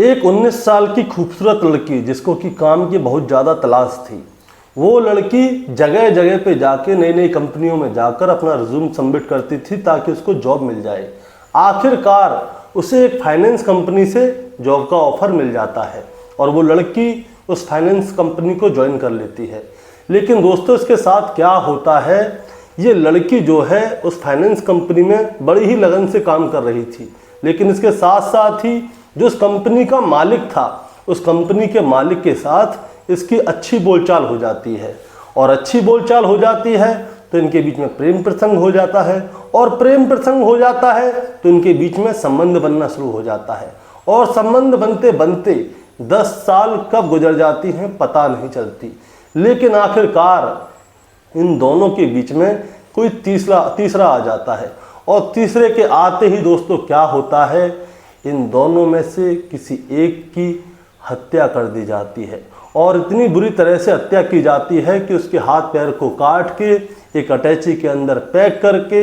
एक 19 साल की खूबसूरत लड़की जिसको कि काम की बहुत ज़्यादा तलाश थी, वो लड़की जगह जगह पे जाके नई नई कंपनियों में जाकर अपना रिज्यूम सबमिट करती थी ताकि उसको जॉब मिल जाए। आखिरकार उसे एक फाइनेंस कंपनी से जॉब का ऑफर मिल जाता है और वो लड़की उस फाइनेंस कंपनी को ज्वाइन कर लेती है। लेकिन दोस्तों, इसके साथ क्या होता है, ये लड़की जो है उस फाइनेंस कंपनी में बड़ी ही लगन से काम कर रही थी, लेकिन इसके साथ साथ ही जो उस कंपनी का मालिक था, उस कंपनी के मालिक के साथ इसकी अच्छी बोलचाल हो जाती है और अच्छी बोलचाल हो जाती है तो इनके बीच में प्रेम प्रसंग हो जाता है और प्रेम प्रसंग हो जाता है तो इनके बीच में संबंध बनना शुरू हो जाता है और संबंध बनते बनते 10 साल कब गुजर जाती हैं पता नहीं चलती। लेकिन आखिरकार इन दोनों के बीच में कोई तीसरा आ जाता है और तीसरे के आते ही दोस्तों क्या होता है, इन दोनों में से किसी एक की हत्या कर दी जाती है और इतनी बुरी तरह से हत्या की जाती है कि उसके हाथ पैर को काट के एक अटैची के अंदर पैक करके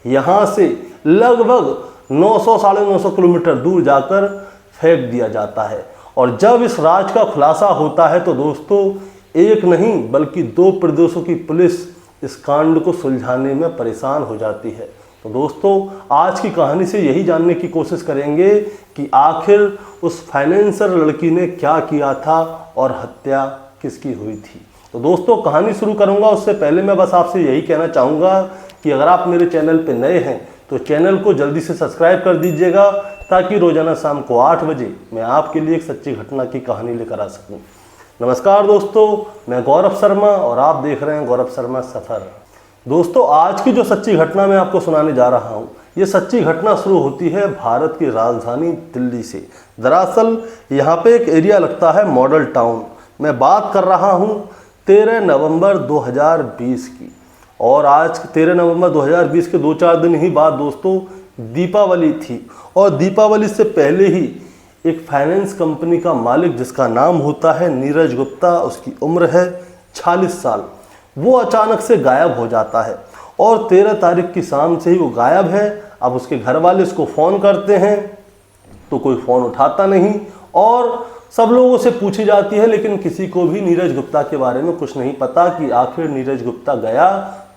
यहाँ से लगभग 900-950 किलोमीटर दूर जाकर फेंक दिया जाता है। और जब इस राज का खुलासा होता है तो दोस्तों, एक नहीं बल्कि 2 प्रदेशों की पुलिस इस कांड को सुलझाने में परेशान हो जाती है। तो दोस्तों, आज की कहानी से यही जानने की कोशिश करेंगे कि आखिर उस फाइनेंसर लड़की ने क्या किया था और हत्या किसकी हुई थी। तो दोस्तों, कहानी शुरू करूंगा उससे पहले मैं बस आपसे यही कहना चाहूँगा कि अगर आप मेरे चैनल पे नए हैं तो चैनल को जल्दी से सब्सक्राइब कर दीजिएगा ताकि रोजाना शाम को 8 बजे मैं आपके लिए एक सच्ची घटना की कहानी लेकर आ सकूँ। नमस्कार दोस्तों, मैं गौरव शर्मा और आप देख रहे हैं गौरव शर्मा सफ़र। दोस्तों, आज की जो सच्ची घटना मैं आपको सुनाने जा रहा हूँ, ये सच्ची घटना शुरू होती है भारत की राजधानी दिल्ली से। दरअसल यहाँ पे एक एरिया लगता है मॉडल टाउन। मैं बात कर रहा हूँ 13 नवंबर 2020 की और आज 13 नवंबर 2020 के 2-4 दिन ही बाद दोस्तों दीपावली थी और दीपावली से पहले ही एक फाइनेंस कंपनी का मालिक जिसका नाम होता है नीरज गुप्ता, उसकी उम्र है 46 साल, वो अचानक से गायब हो जाता है और 13 तारीख की शाम से ही वो गायब है। अब उसके घर वाले इसको फ़ोन करते हैं तो कोई फ़ोन उठाता नहीं और सब लोगों से पूछी जाती है, लेकिन किसी को भी नीरज गुप्ता के बारे में कुछ नहीं पता कि आखिर नीरज गुप्ता गया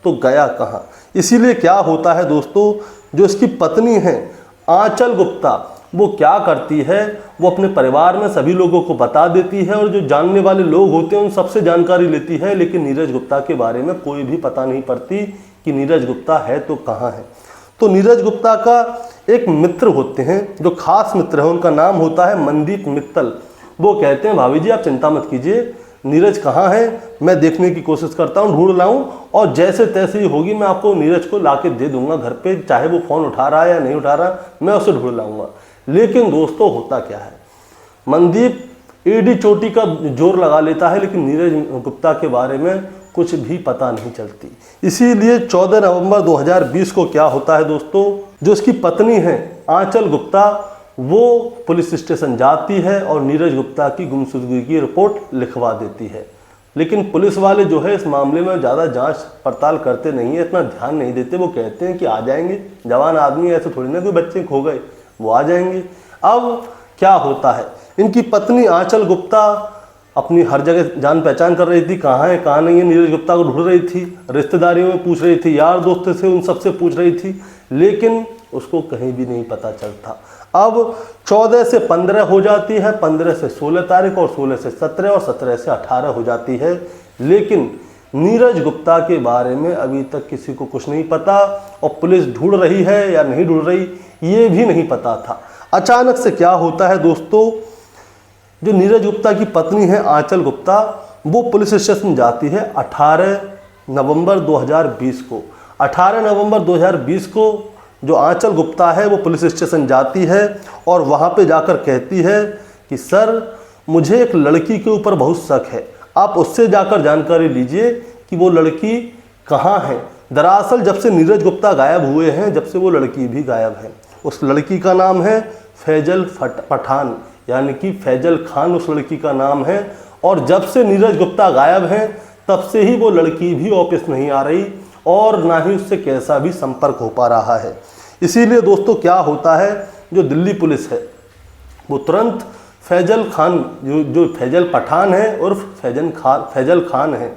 तो गया कहाँ। इसीलिए क्या होता है दोस्तों, जो इसकी पत्नी है आंचल गुप्ता, वो क्या करती है, वो अपने परिवार में सभी लोगों को बता देती है और जो जानने वाले लोग होते हैं उन सबसे जानकारी लेती है, लेकिन नीरज गुप्ता के बारे में कोई भी पता नहीं पड़ती कि नीरज गुप्ता है तो कहाँ है। तो नीरज गुप्ता का एक मित्र होते हैं जो खास मित्र है, उनका नाम होता है मनदीप मित्तल। वो कहते हैं भाभी जी आप चिंता मत कीजिए, नीरज कहाँ है मैं देखने की कोशिश करता हूँ, ढूंढ लाऊं और जैसे तैसे ही होगी मैं आपको नीरज को ला के दे दूंगा घर पे, चाहे वो फ़ोन उठा रहा है या नहीं उठा रहा, मैं उसे ढूंढ लाऊंगा। लेकिन दोस्तों होता क्या है, मनदीप एडी चोटी का जोर लगा लेता है लेकिन नीरज गुप्ता के बारे में कुछ भी पता नहीं चलती। इसीलिए 14 नवंबर 2020 को क्या होता है दोस्तों, जो उसकी पत्नी है आंचल गुप्ता, वो पुलिस स्टेशन जाती है और नीरज गुप्ता की गुमशुदगी की रिपोर्ट लिखवा देती है। लेकिन पुलिस वाले जो है इस मामले में ज़्यादा जांच पड़ताल करते नहीं है, इतना ध्यान नहीं देते। वो कहते हैं कि आ जाएंगे, जवान आदमी ऐसे थोड़ी ना कोई बच्चे खो गए, वो आ जाएंगे। अब क्या होता है, इनकी पत्नी आंचल गुप्ता अपनी हर जगह जान पहचान कर रही थी, कहाँ है कहाँ नहीं है, नीरज गुप्ता को ढूंढ रही थी, रिश्तेदारियों में पूछ रही थी, यार दोस्तों से उन सबसे पूछ रही थी, लेकिन उसको कहीं भी नहीं पता चलता। अब 14 से 15 हो जाती है, 15 से 16 तारीख और 16 से 17 और 17 से 18 हो जाती है, लेकिन नीरज गुप्ता के बारे में अभी तक किसी को कुछ नहीं पता और पुलिस ढूंढ रही है या नहीं ढूंढ रही ये भी नहीं पता था। अचानक से क्या होता है दोस्तों, जो नीरज गुप्ता की पत्नी है आंचल गुप्ता, वो पुलिस स्टेशन जाती है 18 नवंबर 2020 को। 18 नवंबर 2020 को जो आंचल गुप्ता है वो पुलिस स्टेशन जाती है और वहाँ पे जाकर कहती है कि सर मुझे एक लड़की के ऊपर बहुत शक है, आप उससे जाकर जानकारी लीजिए कि वो लड़की कहाँ है। दरअसल जब से नीरज गुप्ता गायब हुए हैं, जब से वो लड़की भी गायब है। उस लड़की का नाम है फैजल पठान, यानी कि फैजल खान उस लड़की का नाम है। और जब से नीरज गुप्ता गायब हैं तब से ही वो लड़की भी वापस नहीं आ रही और ना ही उससे कैसा भी संपर्क हो पा रहा है। इसीलिए दोस्तों क्या होता है, जो दिल्ली पुलिस है वो तुरंत फैजल खान जो फैजल पठान है और फैजल खान है,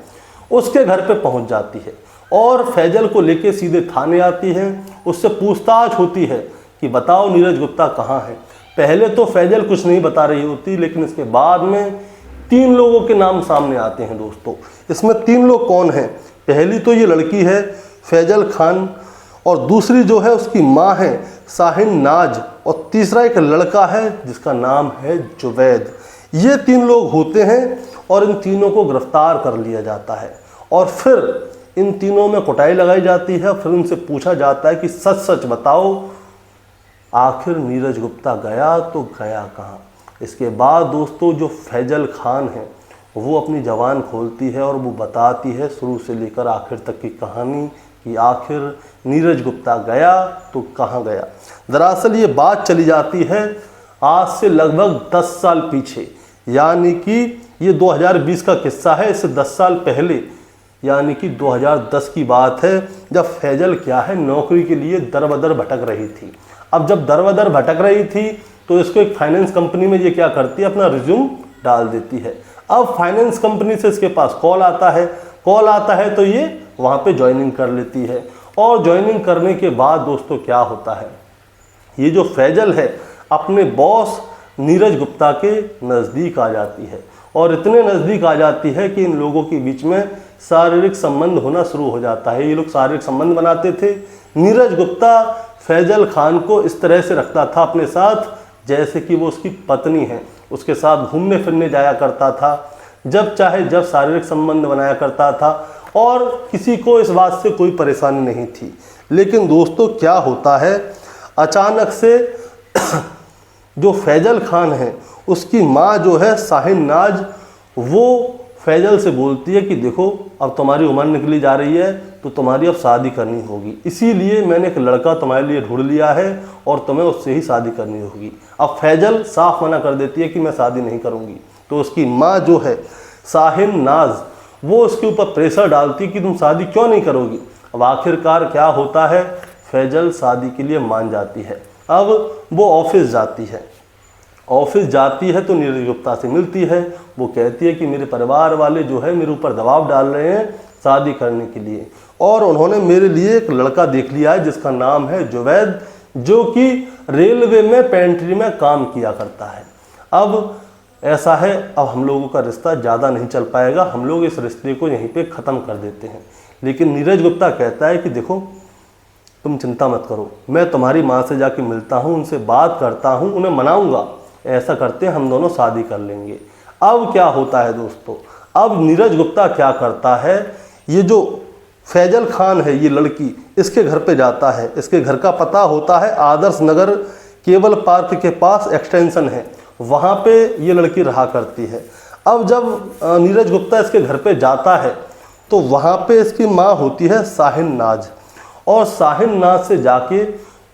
उसके घर पे पहुंच जाती है और फैजल को लेके सीधे थाने आती है। उससे पूछताछ होती है कि बताओ नीरज गुप्ता कहाँ है। पहले तो फैजल कुछ नहीं बता रही होती, लेकिन इसके बाद में 3 लोगों के नाम सामने आते हैं दोस्तों। इसमें 3 लोग कौन हैं? पहली तो ये लड़की है फैजल खान, और दूसरी जो है उसकी माँ है शाहीन नाज, और तीसरा एक लड़का है जिसका नाम है जुवैद। ये 3 लोग होते हैं और इन तीनों को गिरफ्तार कर लिया जाता है और फिर इन तीनों में कुटाई लगाई जाती है। फिर उनसे पूछा जाता है कि सच सच बताओ, आखिर नीरज गुप्ता गया तो गया कहाँ। इसके बाद दोस्तों जो फैजल खान है वो अपनी ज़बान खोलती है और वो बताती है शुरू से लेकर आखिर तक की कहानी कि आखिर नीरज गुप्ता गया तो कहाँ गया। दरअसल ये बात चली जाती है आज से लगभग 10 साल पीछे, यानी कि ये 2020 का किस्सा है। इससे 10 साल पहले यानी कि 2010 की बात है, जब फैजल क्या है नौकरी के लिए दर बदर भटक रही थी। अब जब दर बदर भटक रही थी तो इसको एक फाइनेंस कंपनी में ये क्या करती है, अपना रिज्यूम डाल देती है। अब फाइनेंस कंपनी से इसके पास कॉल आता है तो ये वहाँ पे ज्वाइनिंग कर लेती है। और ज्वाइनिंग करने के बाद दोस्तों क्या होता है, ये जो फैजल है अपने बॉस नीरज गुप्ता के नज़दीक आ जाती है और इतने नज़दीक आ जाती है कि इन लोगों के बीच में शारीरिक संबंध होना शुरू हो जाता है। ये लोग शारीरिक संबंध बनाते थे। नीरज गुप्ता फैजल खान को इस तरह से रखता था अपने साथ जैसे कि वो उसकी पत्नी है, उसके साथ घूमने फिरने जाया करता था, जब चाहे जब शारीरिक संबंध बनाया करता था और किसी को इस बात से कोई परेशानी नहीं थी। लेकिन दोस्तों क्या होता है, अचानक से जो फैजल खान है उसकी माँ जो है शाहीन नाज, वो फैजल से बोलती है कि देखो अब तुम्हारी उम्र निकली जा रही है तो तुम्हारी अब शादी करनी होगी, इसीलिए मैंने एक लड़का तुम्हारे लिए ढूंढ लिया है और तुम्हें उससे ही शादी करनी होगी। अब फैजल साफ मना कर देती है कि मैं शादी नहीं करूँगी। तो उसकी माँ जो है शाहीन नाज, वो उसके ऊपर प्रेशर डालती है कि तुम शादी क्यों नहीं करोगी। अब आखिरकार क्या होता है, फैजल शादी के लिए मान जाती है। अब वो ऑफिस जाती है तो नीरज गुप्ता से मिलती है। वो कहती है कि मेरे परिवार वाले जो है मेरे ऊपर दबाव डाल रहे हैं शादी करने के लिए, और उन्होंने मेरे लिए एक लड़का देख लिया है जिसका नाम है जुवैद, जो कि रेलवे में पेंट्री में काम किया करता है। अब ऐसा है, अब हम लोगों का रिश्ता ज़्यादा नहीं चल पाएगा, हम लोग इस रिश्ते को यहीं पे ख़त्म कर देते हैं। लेकिन नीरज गुप्ता कहता है कि देखो तुम चिंता मत करो, मैं तुम्हारी माँ से जाके मिलता हूँ, उनसे बात करता हूँ, उन्हें मनाऊंगा, ऐसा करते हैं हम दोनों शादी कर लेंगे। अब क्या होता है दोस्तों, अब नीरज गुप्ता क्या करता है, ये जो फैजल खान है ये लड़की इसके घर पे जाता है। इसके घर का पता होता है आदर्श नगर केबल पार्क के पास एक्सटेंशन है, वहाँ पे ये लड़की रहा करती है। अब जब नीरज गुप्ता इसके घर पे जाता है तो वहाँ पे इसकी माँ होती है शाहीन नाज, और शाहीन नाज से जाके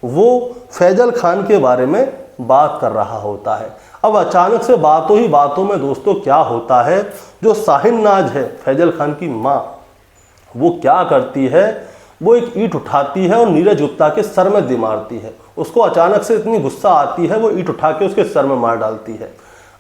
वो फैजल खान के बारे में बात कर रहा होता है। अब अचानक से बातों ही बातों में दोस्तों क्या होता है, जो शाहीन नाज है फैजल खान की माँ, वो क्या करती है, वो एक ईंट उठाती है और नीरज गुप्ता के सर में दे मारती है। उसको अचानक से इतनी गुस्सा आती है, वो ईंट उठा के उसके सर में मार डालती है।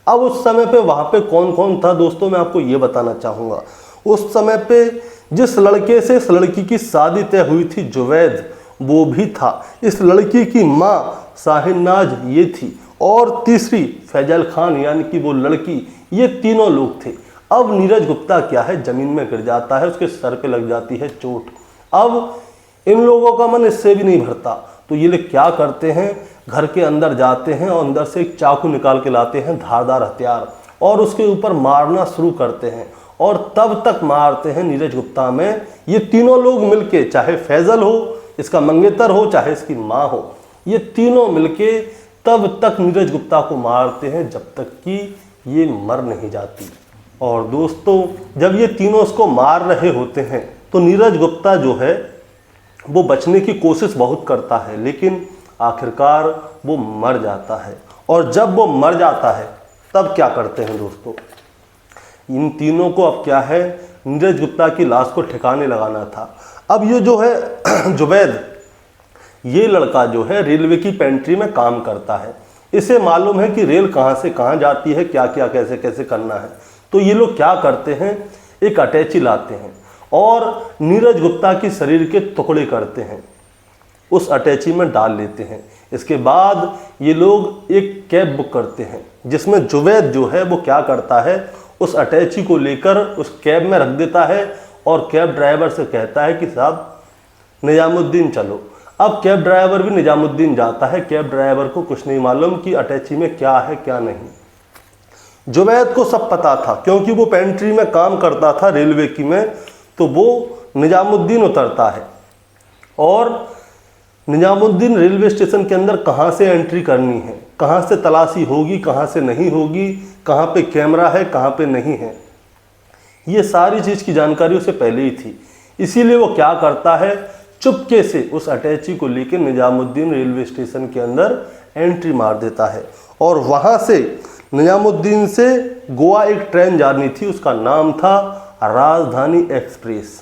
अब उस समय पे वहाँ पे कौन कौन था दोस्तों, मैं आपको ये बताना चाहूँगा। उस समय पे जिस लड़के से इस लड़की की शादी तय हुई थी जुवैद, वो भी था। इस लड़की की माँ शाहीन नाज ये थी, और तीसरी फैजल खान यानी कि वो लड़की, ये तीनों लोग थे। अब नीरज गुप्ता क्या है, ज़मीन में गिर जाता है, उसके सर पे लग जाती है चोट। अब इन लोगों का मन इससे भी नहीं भरता, तो ये लोग क्या करते हैं, घर के अंदर जाते हैं और अंदर से एक चाकू निकाल के लाते हैं, धारदार हथियार, और उसके ऊपर मारना शुरू करते हैं। और तब तक मारते हैं नीरज गुप्ता में ये तीनों लोग मिलके, चाहे फैजल हो, इसका मंगेतर हो, चाहे इसकी माँ हो, ये तीनों मिलके तब तक नीरज गुप्ता को मारते हैं जब तक कि ये मर नहीं जाती। और दोस्तों जब ये तीनों उसको मार रहे होते हैं तो नीरज गुप्ता जो है वो बचने की कोशिश बहुत करता है, लेकिन आखिरकार वो मर जाता है। और जब वो मर जाता है तब क्या करते हैं दोस्तों, इन तीनों को अब क्या है, नीरज गुप्ता की लाश को ठिकाने लगाना था। अब ये जो है जुवैद, ये लड़का जो है रेलवे की पेंट्री में काम करता है। इसे मालूम है कि रेल कहाँ से कहाँ जाती है, क्या क्या कैसे कैसे करना है। तो ये लोग क्या करते हैं, एक अटैची लाते हैं और नीरज गुप्ता की शरीर के टुकड़े करते हैं, उस अटैची में डाल लेते हैं। इसके बाद ये लोग एक कैब बुक करते हैं जिसमें जुवैद जो है वो क्या करता है, उस अटैची को लेकर उस कैब में रख देता है और कैब ड्राइवर से कहता है कि साहब निजामुद्दीन चलो। अब कैब ड्राइवर भी निजामुद्दीन जाता है। कैब ड्राइवर को कुछ नहीं मालूम कि अटैची में क्या है क्या नहीं। जुवैद को सब पता था क्योंकि वो पेंट्री में काम करता था रेलवे की में। तो वो निजामुद्दीन उतरता है और निजामुद्दीन रेलवे स्टेशन के अंदर कहाँ से एंट्री करनी है, कहाँ से तलाशी होगी, कहाँ से नहीं होगी, कहाँ पे कैमरा है, कहाँ पे नहीं है, ये सारी चीज़ की जानकारी उसे पहले ही थी। इसीलिए वो क्या करता है, चुपके से उस अटैची को लेकर निजामुद्दीन रेलवे स्टेशन के अंदर एंट्री मार देता है और वहाँ से निजामुद्दीन से गोवा एक ट्रेन जानी थी, उसका नाम था राजधानी एक्सप्रेस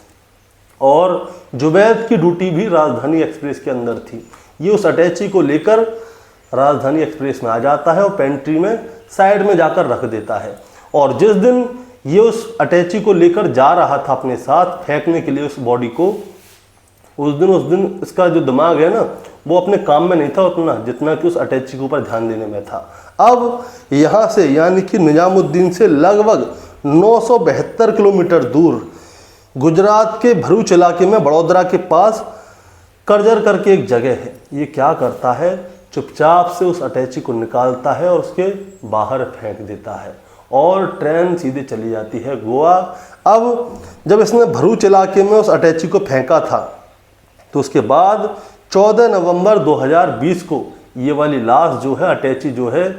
और जुवैद की ड्यूटी भी राजधानी एक्सप्रेस के अंदर थी। ये उस अटैची को लेकर राजधानी एक्सप्रेस में आ जाता है और पेंट्री में साइड में जाकर रख देता है। और जिस दिन ये उस अटैची को लेकर जा रहा था अपने साथ फेंकने के लिए उस बॉडी को, उस दिन इसका जो दिमाग है ना वो अपने काम में नहीं था उतना जितना कि उस अटैची के ऊपर ध्यान देने में था। अब यहाँ से यानी कि निजामुद्दीन से लगभग 972 किलोमीटर दूर गुजरात के भरूच इलाके में बड़ोदरा के पास करजर करके एक जगह है, ये क्या करता है, चुपचाप से उस अटैची को निकालता है और उसके बाहर फेंक देता है और ट्रेन सीधे चली जाती है गोवा। अब जब इसने भरूच इलाके में उस अटैची को फेंका था तो उसके बाद 14 नवंबर 2020 को ये वाली लाश जो है, अटैची जो है,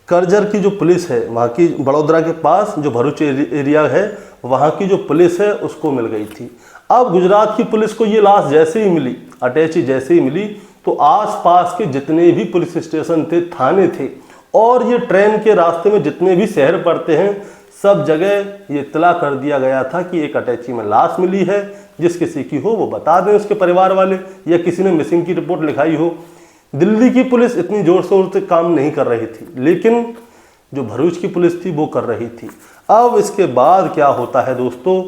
करजर की जो पुलिस है वहाँ की, बड़ोदरा के पास जो भरूच एरिया है वहाँ की जो पुलिस है उसको मिल गई थी। अब गुजरात की पुलिस को ये लाश जैसे ही मिली, अटैची जैसे ही मिली, तो आसपास के जितने भी पुलिस स्टेशन थे, थाने थे और ये ट्रेन के रास्ते में जितने भी शहर पड़ते हैं, सब जगह ये इत्तला कर दिया गया था कि एक अटैची में लाश मिली है, जिस किसी की हो वो बता दें उसके परिवार वाले, या किसी ने मिसिंग की रिपोर्ट लिखाई हो। दिल्ली की पुलिस इतनी जोर शोर से काम नहीं कर रही थी, लेकिन जो भरूच की पुलिस थी वो कर रही थी। अब इसके बाद क्या होता है दोस्तों,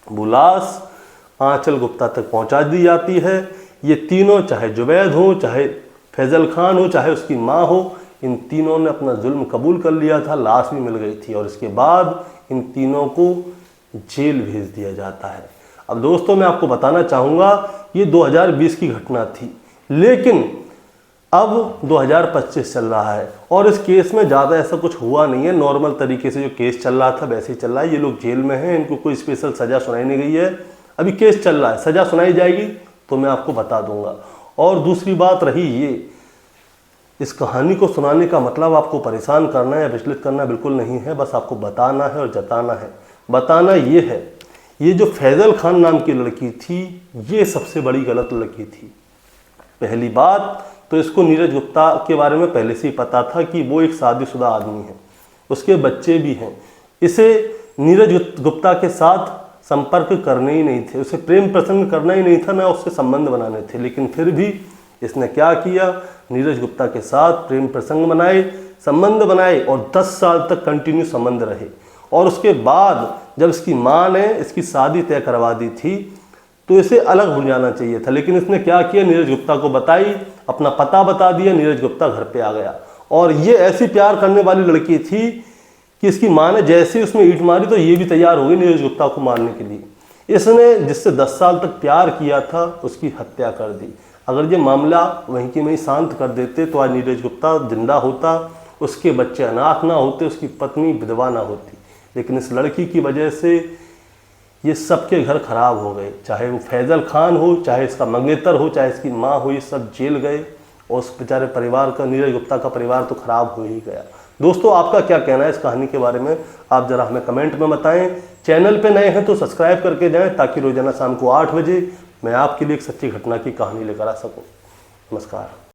वो लाश आंचल गुप्ता तक पहुंचा दी जाती है। ये तीनों, चाहे जुवैद हो, चाहे फैजल खान हो, चाहे उसकी माँ हो, इन तीनों ने अपना जुल्म कबूल कर लिया था, लाश भी मिल गई थी और इसके बाद इन तीनों को जेल भेज दिया जाता है। अब दोस्तों मैं आपको बताना चाहूँगा ये 2020 की घटना थी, लेकिन अब 2025 चल रहा है और इस केस में ज़्यादा ऐसा कुछ हुआ नहीं है। नॉर्मल तरीके से जो केस चल रहा था वैसे ही चल रहा है। ये लोग जेल में हैं, इनको कोई स्पेशल सज़ा सुनाई नहीं गई है। अभी केस चल रहा है, सज़ा सुनाई जाएगी तो मैं आपको बता दूंगा। और दूसरी बात रही ये, इस कहानी को सुनाने का मतलब आपको परेशान करना या विचलित करना बिल्कुल नहीं है, बस आपको बताना है और जताना है। बताना ये है, ये जो फैजल खान नाम की लड़की थी ये सबसे बड़ी गलत लड़की थी। पहली बात तो इसको नीरज गुप्ता के बारे में पहले से ही पता था कि वो एक शादीशुदा आदमी है, उसके बच्चे भी हैं। इसे नीरज गुप्ता के साथ संपर्क करने ही नहीं थे, उसे प्रेम प्रसंग करना ही नहीं था, ना उससे संबंध बनाने थे। लेकिन फिर भी इसने क्या किया, नीरज गुप्ता के साथ प्रेम प्रसंग बनाए, संबंध बनाए और 10 साल तक कंटिन्यू संबंध रहे। और उसके बाद जब इसकी माँ ने इसकी शादी तय करवा दी थी तो इसे अलग हो जाना चाहिए था, लेकिन इसने क्या किया, नीरज गुप्ता को बताई, अपना पता बता दिया, नीरज गुप्ता घर पे आ गया। और ये ऐसी प्यार करने वाली लड़की थी कि इसकी माँ ने जैसे ही उसमें ईंट मारी तो ये भी तैयार हो गई नीरज गुप्ता को मारने के लिए। इसने जिससे 10 साल तक प्यार किया था उसकी हत्या कर दी। अगर ये मामला वहीं की वहीं शांत कर देते तो आज नीरज गुप्ता जिंदा होता, उसके बच्चे अनाथ ना होते, उसकी पत्नी विधवा ना होती। लेकिन इस लड़की की वजह से ये सबके घर खराब हो गए, चाहे वो फैजल खान हो, चाहे इसका मंगेतर हो, चाहे इसकी माँ हो, ये सब जेल गए और उस बेचारे परिवार का, नीरज गुप्ता का परिवार तो खराब हो ही गया। दोस्तों आपका क्या कहना है इस कहानी के बारे में, आप ज़रा हमें कमेंट में बताएं। चैनल पे नए हैं तो सब्सक्राइब करके जाएं ताकि रोजाना शाम को 8 बजे मैं आपके लिए एक सच्ची घटना की कहानी लेकर आ सकूं। नमस्कार।